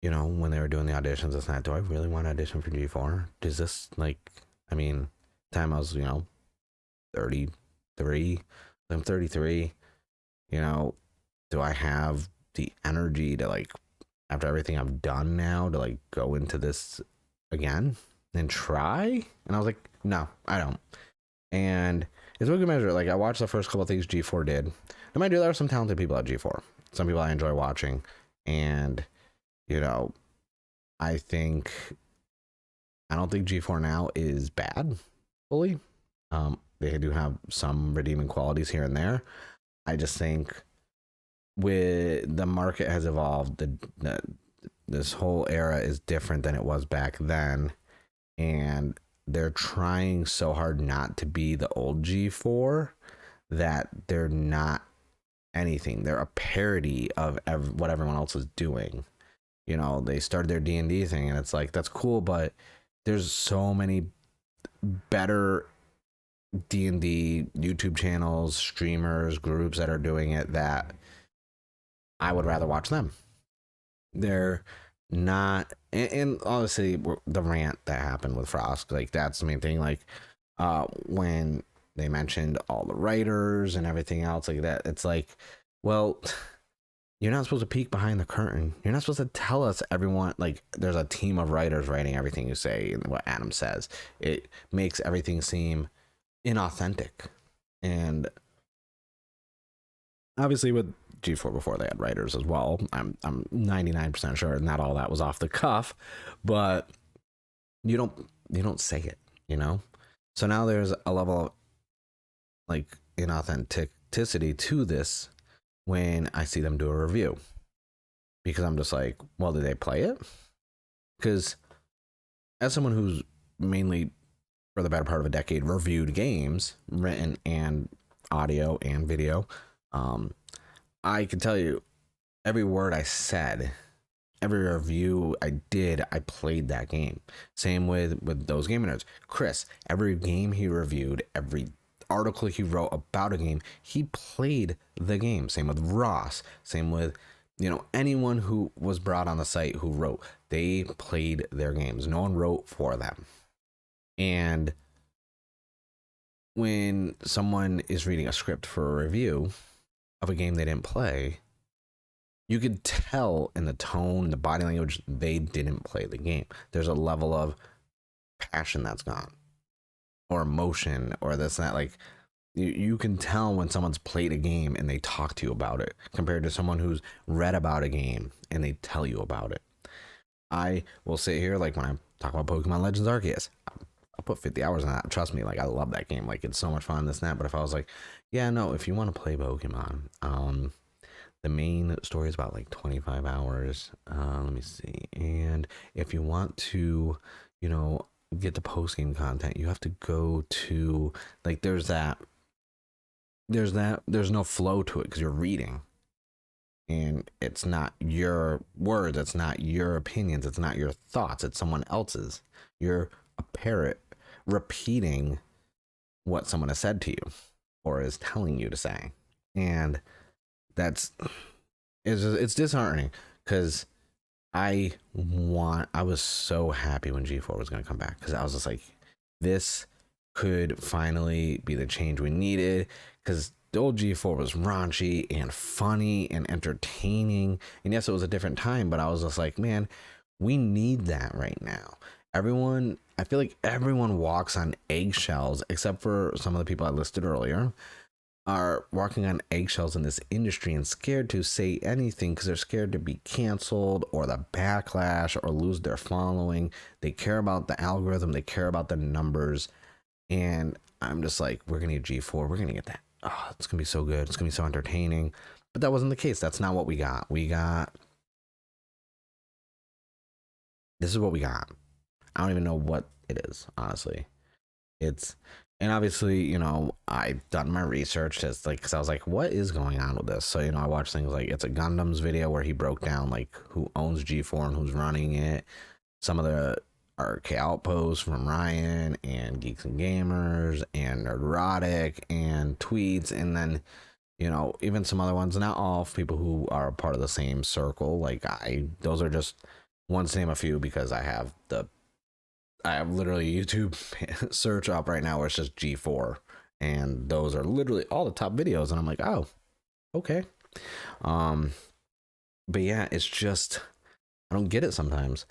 A: when they were doing the auditions, it's not, do I really want to audition for G4? Does this, time I was, 33, I'm 33, do I have the energy to, after everything I've done now, to, go into this again and try? And I was like, no, I don't. And it's a good measure. I watched the first couple of things G4 did. And mind you, there are some talented people at G4. Some people I enjoy watching. And, I don't think G4 now is bad fully. They do have some redeeming qualities here and there. I just think with the market has evolved, this whole era is different than it was back then. And they're trying so hard not to be the old G4 that they're not anything. They're a parody of what everyone else is doing. They started their D&D thing, and it's that's cool, but there's so many better D&D YouTube channels, streamers, groups that are doing it that I would rather watch them. They're not, and honestly, the rant that happened with Frost, that's the main thing. When they mentioned all the writers and everything else like that, it's well, you're not supposed to peek behind the curtain. You're not supposed to tell us everyone, there's a team of writers writing everything you say and what Adam says. It makes everything seem inauthentic. And obviously with G4 before, they had writers as well. I'm 99% sure not all that was off the cuff, but you don't say it, So now there's a level of inauthenticity to this when I see them do a review, because I'm just well, did they play it? Because as someone who's mainly, for the better part of a decade, reviewed games, written and audio and video, I can tell you every word I said, every review I did, I played that game. Same with those gaming nerds. Chris, every game he reviewed, every article he wrote about a game, he played the game. Same with Ross. Same with, anyone who was brought on the site who wrote, they played their games. No one wrote for them. And when someone is reading a script for a review of a game they didn't play, you could tell in the tone, the body language, they didn't play the game. There's a level of passion that's gone, or emotion, or this and that. Like, you can tell when someone's played a game and they talk to you about it, compared to someone who's read about a game and they tell you about it. I will sit here, like, when I talk about Pokemon Legends Arceus, I'll put 50 hours on that. Trust me, like, I love that game. Like, it's so much fun, this and that. But if I was like, yeah, no, if you want to play Pokemon, the main story is about like 25 hours. Let me see. And if you want to, get the post game content, you have to go to, like, there's no flow to it because you're reading. And it's not your words, it's not your opinions, it's not your thoughts, it's someone else's. You're a parrot repeating what someone has said to you or is telling you to say. And it's disheartening, because I was so happy when G4 was going to come back, because I was just like, this could finally be the change we needed, because the old G4 was raunchy and funny and entertaining. And yes, it was a different time, but I was just like, man, we need that right now. I feel like everyone walks on eggshells, except for some of the people I listed earlier, are walking on eggshells in this industry and scared to say anything because they're scared to be canceled or the backlash or lose their following. They care about the algorithm. They care about the numbers. And I'm just like, we're going to get G4. We're going to get that. Oh, it's going to be so good. It's going to be so entertaining. But that wasn't the case. That's not what we got. This is what we got. I don't even know what it is, honestly. And obviously, I've done my research, just like, because I was like, what is going on with this? So, I watched things like, it's a Gundam's video where he broke down like who owns G4 and who's running it. Some of the RK Outposts from Ryan and Geeks and Gamers and Nerdrotic and tweets, and then even some other ones, not all people who are a part of the same circle. Like, those are just ones to name a few, because I have literally a YouTube search up right now where it's just G4, and those are literally all the top videos, and I'm like, oh, okay. But yeah, it's just, I don't get it sometimes.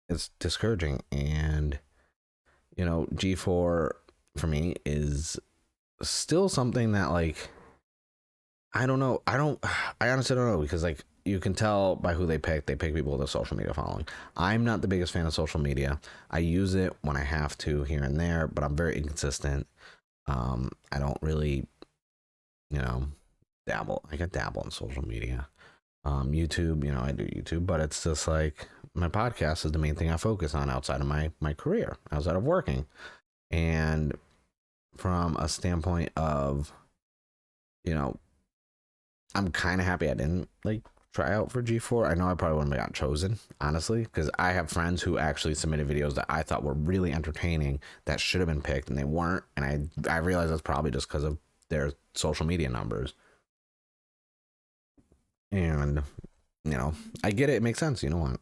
A: It's discouraging. And G4 for me is still something that, like, I don't know. I honestly don't know, because, like, you can tell by who they pick. They pick people with a social media following. I'm not the biggest fan of social media. I use it when I have to here and there, but I'm very inconsistent. I don't really, dabble. I could dabble in social media. YouTube, I do YouTube, but it's just like, my podcast is the main thing I focus on outside of my career, outside of working. And from a standpoint of, I'm kind of happy I didn't, like, try out for G4. I know I probably wouldn't have got chosen, honestly, because I have friends who actually submitted videos that I thought were really entertaining that should have been picked, and they weren't. And I realized that's probably just because of their social media numbers. And I get it. It makes sense. How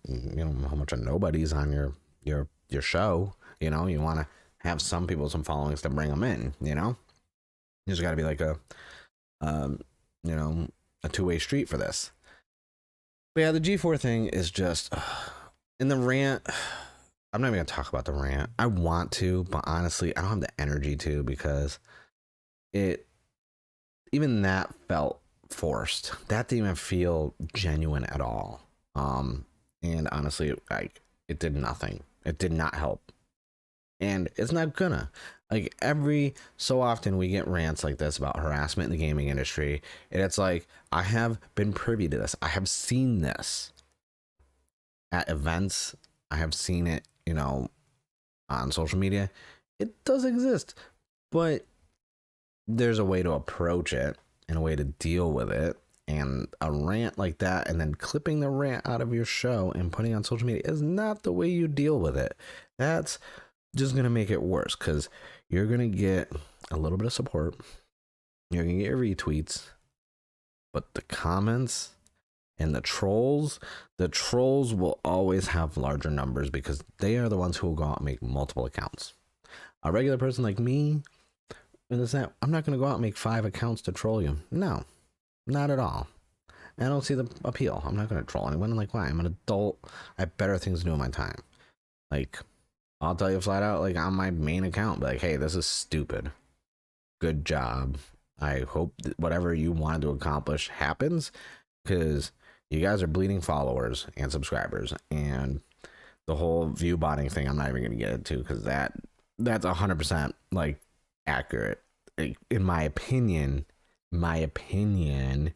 A: much of nobody's on your show. You want to have some people, some followings to bring them in. There's got to be like a two-way street for this. But yeah, the G4 thing is just, in the rant, I'm not even going to talk about the rant. I want to, but honestly, I don't have the energy to, because even that felt forced. That didn't even feel genuine at all. And honestly, it did nothing. It did not help. And it's not gonna. Like, every so often we get rants like this about harassment in the gaming industry, and it's like, I have been privy to this. I have seen this at events. I have seen it, on social media. It does exist, but there's a way to approach it and a way to deal with it. And a rant like that, and then clipping the rant out of your show and putting it on social media, is not the way you deal with it. That's just going to make it worse, because you're going to get a little bit of support. You're going to get your retweets. But the comments and the trolls will always have larger numbers, because they are the ones who will go out and make multiple accounts. A regular person like me, and this that, I'm not going to go out and make 5 accounts to troll you. No, not at all. And I don't see the appeal. I'm not going to troll anyone. Like, why? I'm an adult. I have better things to do in my time. Like, I'll tell you flat out, like, on my main account, be like, hey, this is stupid. Good job. I hope that whatever you wanted to accomplish happens, because you guys are bleeding followers and subscribers. And the whole view botting thing, I'm not even going to get into, because that's 100% like accurate. In my opinion, the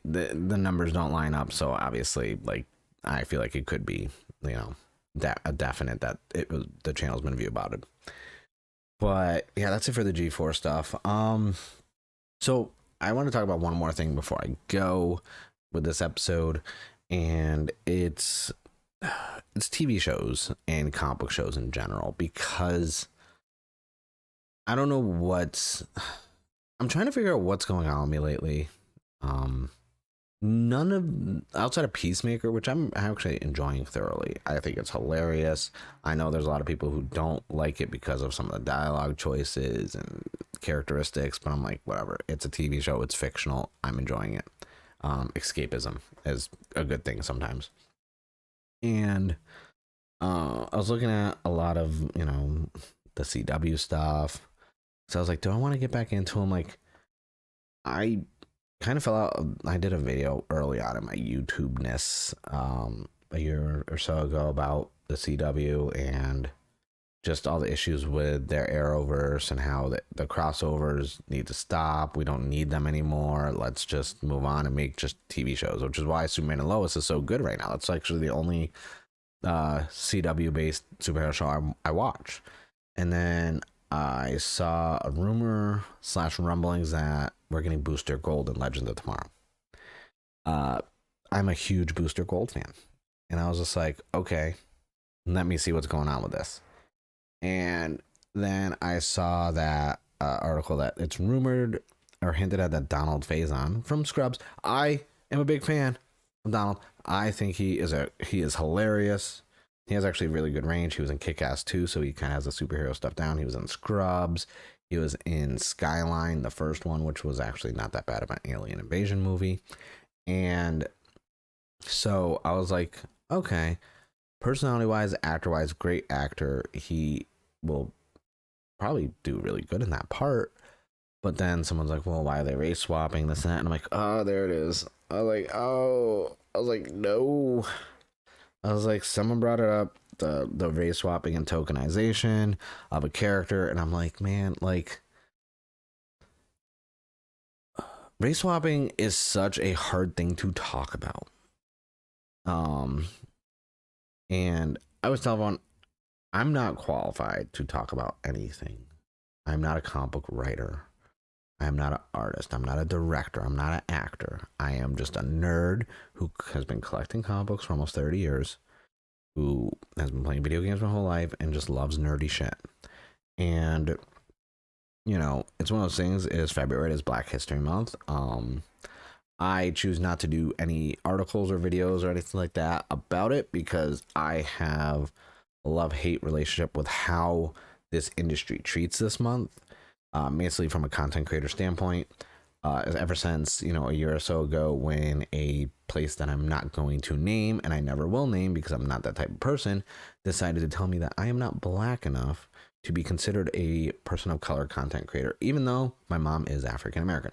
A: numbers don't line up. So obviously, like, I feel like it could be, you know, that a definite that the channel's been view botted. But yeah, that's it for the G4 stuff. So I want to talk about one more thing before I go with this episode, and it's TV shows and comic book shows in general, because I don't know I'm trying to figure out what's going on with me lately. None of outside of Peacemaker, which I'm actually enjoying thoroughly. I think it's hilarious. I know there's a lot of people who don't like it because of some of the dialogue choices and characteristics, but I'm like, whatever. It's a TV show. It's fictional. I'm enjoying it. Escapism is a good thing sometimes. And I was looking at a lot of, you know, the CW stuff. So I was like, do I want to get back into them? Like, I kind of fell out. I did a video early on in my YouTube-ness a year or so ago about the CW and just all the issues with their Arrowverse and how the crossovers need to stop. We don't need them anymore. Let's just move on and make just TV shows, which is why Superman and Lois is so good right now. It's actually the only CW-based superhero show I watch. And then I saw a rumor / rumblings that we're getting Booster Gold in Legends of Tomorrow. I'm a huge Booster Gold fan. And I was just like, okay, let me see what's going on with this. And then I saw that article that it's rumored or hinted at that Donald Faison from Scrubs. I am a big fan of Donald. I think he is hilarious. He has actually really good range. He was in Kick-Ass 2, so he kind of has the superhero stuff down. He was in Scrubs. He was in Skyline, the first one, which was actually not that bad of an alien invasion movie. And so I was like, okay, personality-wise, actor-wise, great actor. He will probably do really good in that part. But then someone's like, well, why are they race swapping this and that? And I'm like, oh, there it is. I was like, no. I was like, someone brought it up, the race swapping and tokenization of a character, and I'm like, man, like, race swapping is such a hard thing to talk about. And I was telling everyone, I'm not qualified to talk about anything. I'm not a comic book writer. I'm not an artist. I'm not a director. I'm not an actor. I am just a nerd who has been collecting comic books for almost 30 years, who has been playing video games my whole life and just loves nerdy shit. And, you know, it's one of those things. Is February is Black History Month. I choose not to do any articles or videos or anything like that about it, because I have a love-hate relationship with how this industry treats this month. Mainly from a content creator standpoint, ever since, you know, a year or so ago, when a place that I'm not going to name, and I never will name because I'm not that type of person, decided to tell me that I am not black enough to be considered a person of color content creator, even though my mom is African American.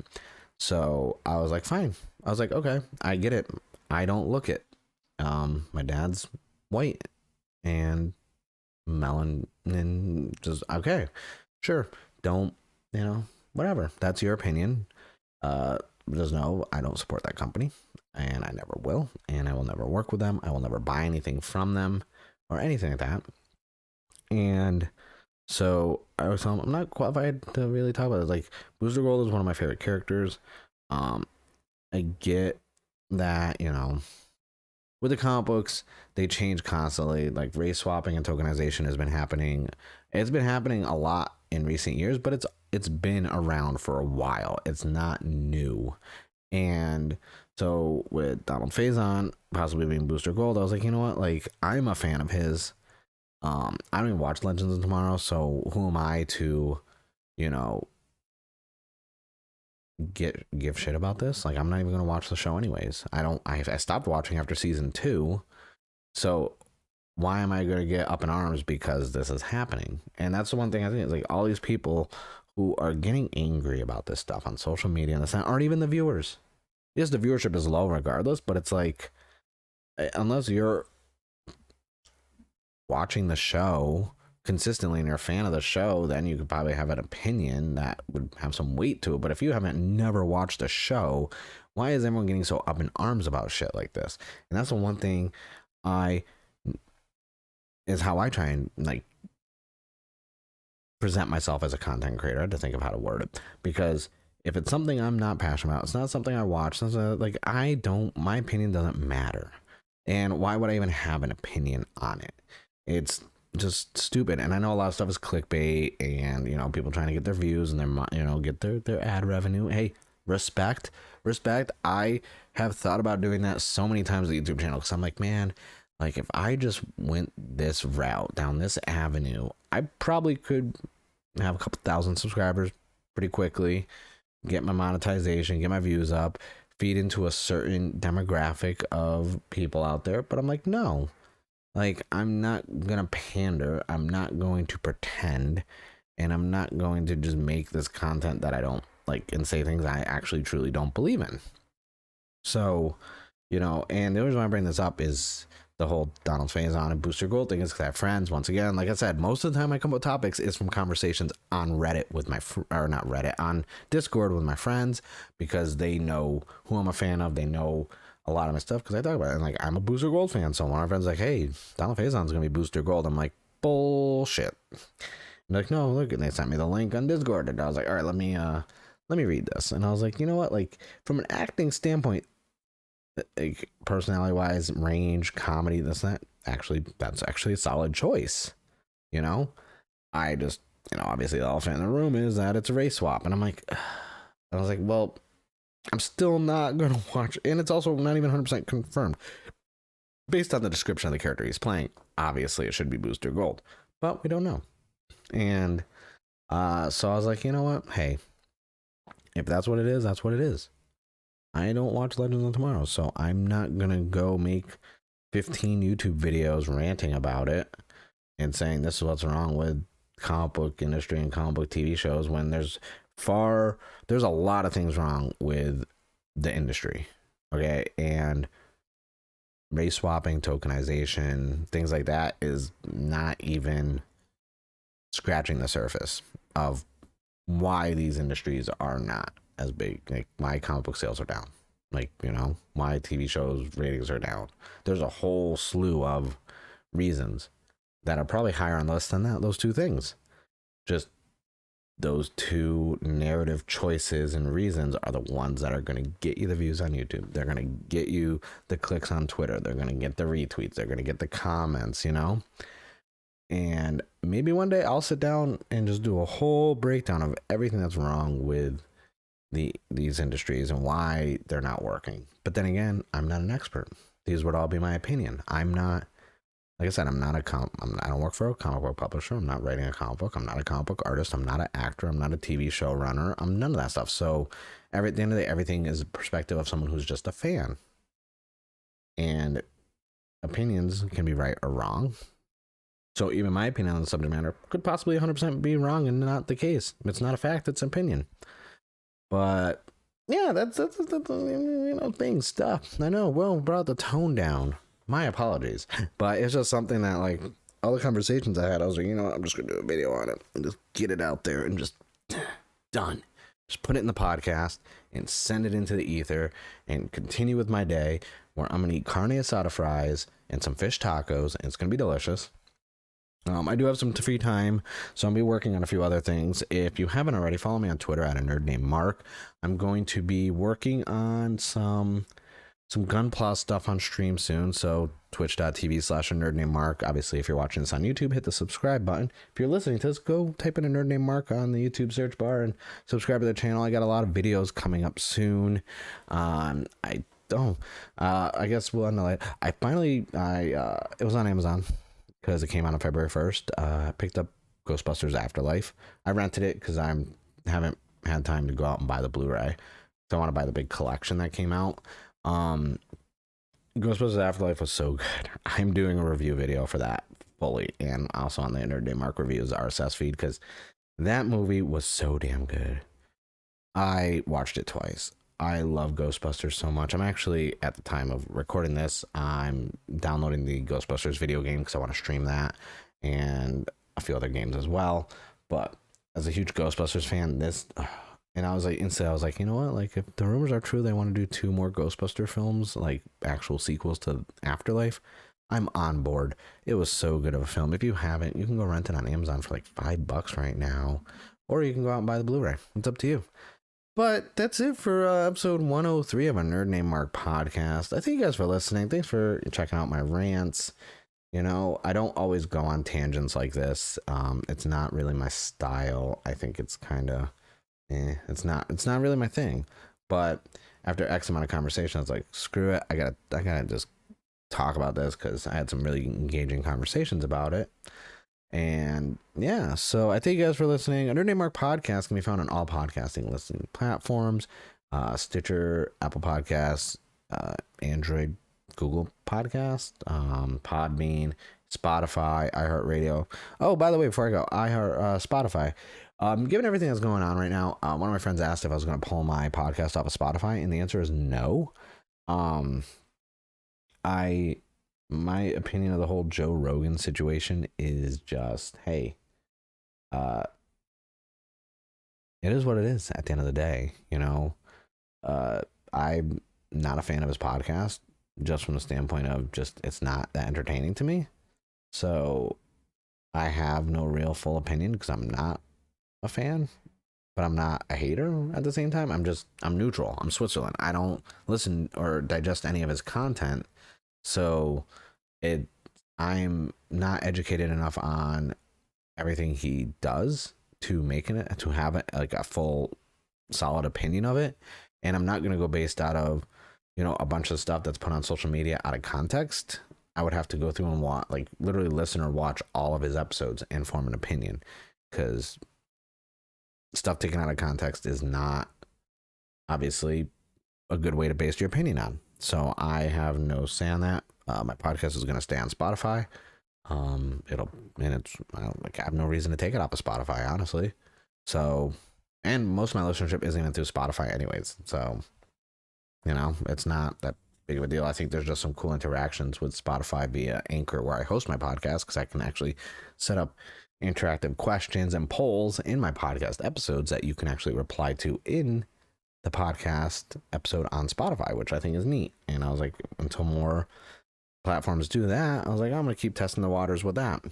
A: So I was like, fine. I was like, okay, I get it. I don't look it. My dad's white and melon, and just, okay, sure. Don't, you know, whatever. That's your opinion. Just know I don't support that company, and I never will, and I will never work with them. I will never buy anything from them or anything like that. And so I was telling them, I'm not qualified to really talk about it. Like, Booster Gold is one of my favorite characters. I get that, you know, with the comic books, they change constantly. Like, race swapping and tokenization has been happening. It's been happening a lot in recent years, but it's been around for a while. It's not new. And so with Donald Faison possibly being Booster Gold, I was like, you know what? Like, I'm a fan of his. I don't even watch Legends of Tomorrow, so who am I to, you know, give shit about this? Like, I'm not even gonna watch the show anyways. I stopped watching after season 2, so why am I gonna get up in arms because this is happening? And that's the one thing I think is like all these people who are getting angry about this stuff on social media and this aren't even the viewers. Yes, the viewership is low regardless, but it's like, unless you're watching the show consistently and you're a fan of the show, then you could probably have an opinion that would have some weight to it. But if you haven't never watched the show, why is everyone getting so up in arms about shit like this? And that's the one thing is how I try and like present myself as a content creator. I had to think of how to word it, because if it's something I'm not passionate about, it's not something I watch. Like my opinion doesn't matter. And why would I even have an opinion on it? It's just stupid. And I know a lot of stuff is clickbait and, you know, people trying to get their views and their, you know, get their ad revenue. Hey, respect. I have thought about doing that so many times on the YouTube channel, because I'm like, man, like if I just went this route down this avenue, I probably could have a couple thousand subscribers pretty quickly, get my monetization, get my views up, feed into a certain demographic of people out there. But I'm like, no, like I'm not gonna pander, I'm not going to pretend, and I'm not going to just make this content that I don't like and say things I actually truly don't believe in. So, you know, and the reason why I bring this up is the whole Donald Faison and Booster Gold thing is because I have friends. Once again, like I said, most of the time I come up with topics is from conversations on Reddit with or not Reddit, on Discord with my friends, because they know who I'm a fan of. They know a lot of my stuff because I talk about it. And like, I'm a Booster Gold fan. So one of my friends like, hey, Donald Faison's going to be Booster Gold. I'm like, bullshit. And they're like, no, look. And they sent me the link on Discord. And I was like, all right, let me read this. And I was like, you know what? Like, from an acting standpoint, like personality wise, range, comedy, that's actually a solid choice. You know, I just, you know, obviously the elephant in the room is that it's a race swap, and I'm like, I was like, well, I'm still not gonna watch, and it's also not even 100% confirmed based on the description of the character he's playing. Obviously, it should be Booster Gold, but we don't know. And so I was like, you know what? Hey, if that's what it is, that's what it is. I don't watch Legends of Tomorrow, so I'm not gonna go make 15 YouTube videos ranting about it and saying this is what's wrong with comic book industry and comic book TV shows, when there's a lot of things wrong with the industry. Okay, and race swapping, tokenization, things like that is not even scratching the surface of why these industries are not as big. Like, why comic book sales are down, like, you know, why TV shows ratings are down. There's a whole slew of reasons that are probably higher on the list than those two things. Just those two narrative choices and reasons are the ones that are going to get you the views on YouTube. They're going to get you the clicks on Twitter. They're going to get the retweets. They're going to get the comments, you know? And maybe one day I'll sit down and just do a whole breakdown of everything that's wrong with these industries and why they're not working. But then again, I'm not an expert. These would all be my opinion. I'm not, like I said, I don't work for a comic book publisher. I'm not writing a comic book. I'm not a comic book artist. I'm not an actor. I'm not a TV show runner. I'm none of that stuff. So at the end of the day, everything is a perspective of someone who's just a fan. And opinions can be right or wrong. So even my opinion on the subject matter could possibly 100% be wrong and not the case. It's not a fact, it's an opinion. But yeah, that's you know, things, stuff. I know, well, brought the tone down. My apologies. But it's just something that, like, all the conversations I had, I was like, you know what, I'm just going to do a video on it and just get it out there and just done. Just put it in the podcast and send it into the ether and continue with my day, where I'm going to eat carne asada fries and some fish tacos, and it's going to be delicious. I do have some free time, so I'll be working on a few other things. If you haven't already, follow me on Twitter at a nerd named Mark. I'm going to be working on some Gunpla stuff on stream soon, so twitch.tv/a nerd named Mark. Obviously, if you're watching this on YouTube, hit the subscribe button. If you're listening to this, go type in a nerd named Mark on the YouTube search bar and subscribe to the channel. I got a lot of videos coming up soon. I guess we'll end it. It was on Amazon. because it came out on February 1st. I picked up Ghostbusters Afterlife. I rented it because I haven't had time to go out and buy the Blu-ray. So I want to buy the big collection that came out. Ghostbusters Afterlife was so good. I'm doing a review video for that fully, and also on the Nerd Day Mark Reviews RSS feed, because that movie was so damn good. I watched it twice. I love Ghostbusters so much. I'm actually, at the time of recording this, I'm downloading the Ghostbusters video game because I want to stream that, and a few other games as well. But as a huge Ghostbusters fan, and I was like, instantly, I was like, you know what? Like, if the rumors are true, they want to do 2 more Ghostbuster films, like actual sequels to Afterlife, I'm on board. It was so good of a film. If you haven't, you can go rent it on Amazon for like $5 right now, or you can go out and buy the Blu-ray. It's up to you. But that's it for episode 103 of a Nerd Named Mark podcast. I thank you guys for listening. Thanks for checking out my rants. You know, I don't always go on tangents like this. It's not really my style. I think it's kind of, it's not really my thing. But after X amount of conversation, I was like, screw it. I gotta just talk about this because I had some really engaging conversations about it. And yeah, so I thank you guys for listening. Under Name Mark Podcast can be found on all podcasting listening platforms, Stitcher, Apple Podcasts, Android, Google Podcast, Podbean, Spotify, iHeartRadio. Oh, by the way, before I go, Spotify. Given everything that's going on right now, one of my friends asked if I was going to pull my podcast off of Spotify, and the answer is no. My opinion of the whole Joe Rogan situation is just, hey, it is what it is at the end of the day. You know, I'm not a fan of his podcast just from the standpoint of just it's not that entertaining to me. So I have no real full opinion because I'm not a fan, but I'm not a hater at the same time. I'm neutral. I'm Switzerland. I don't listen or digest any of his content. So I'm not educated enough on everything he does to have like a full solid opinion of it. And I'm not going to go based out of, you know, a bunch of stuff that's put on social media out of context. I would have to go through and watch, like literally listen or watch all of his episodes and form an opinion, because stuff taken out of context is not obviously a good way to base your opinion on. So I have no say on that. My podcast is going to stay on Spotify. I have no reason to take it off of Spotify, honestly. So, and most of my listenership isn't even through Spotify anyways. So, you know, it's not that big of a deal. I think there's just some cool interactions with Spotify via Anchor, where I host my podcast, because I can actually set up interactive questions and polls in my podcast episodes that you can actually reply to in the podcast episode on Spotify, which I think is neat. And I was like, until more platforms do that, I was like, I'm gonna keep testing the waters with that.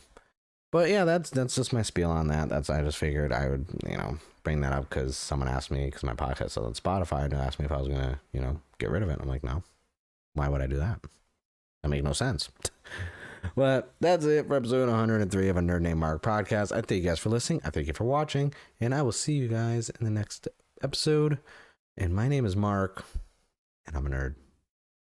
A: But yeah, that's just my spiel on that. I just figured I would, you know, bring that up because someone asked me, because my podcast is on Spotify, and asked me if I was gonna, you know, get rid of it. I'm like, no, why would I do that? That makes no sense. But that's it for episode 103 of a Nerd Named Mark podcast. I thank you guys for listening. I thank you for watching, and I will see you guys in the next episode. And my name is Mark, and I'm a nerd.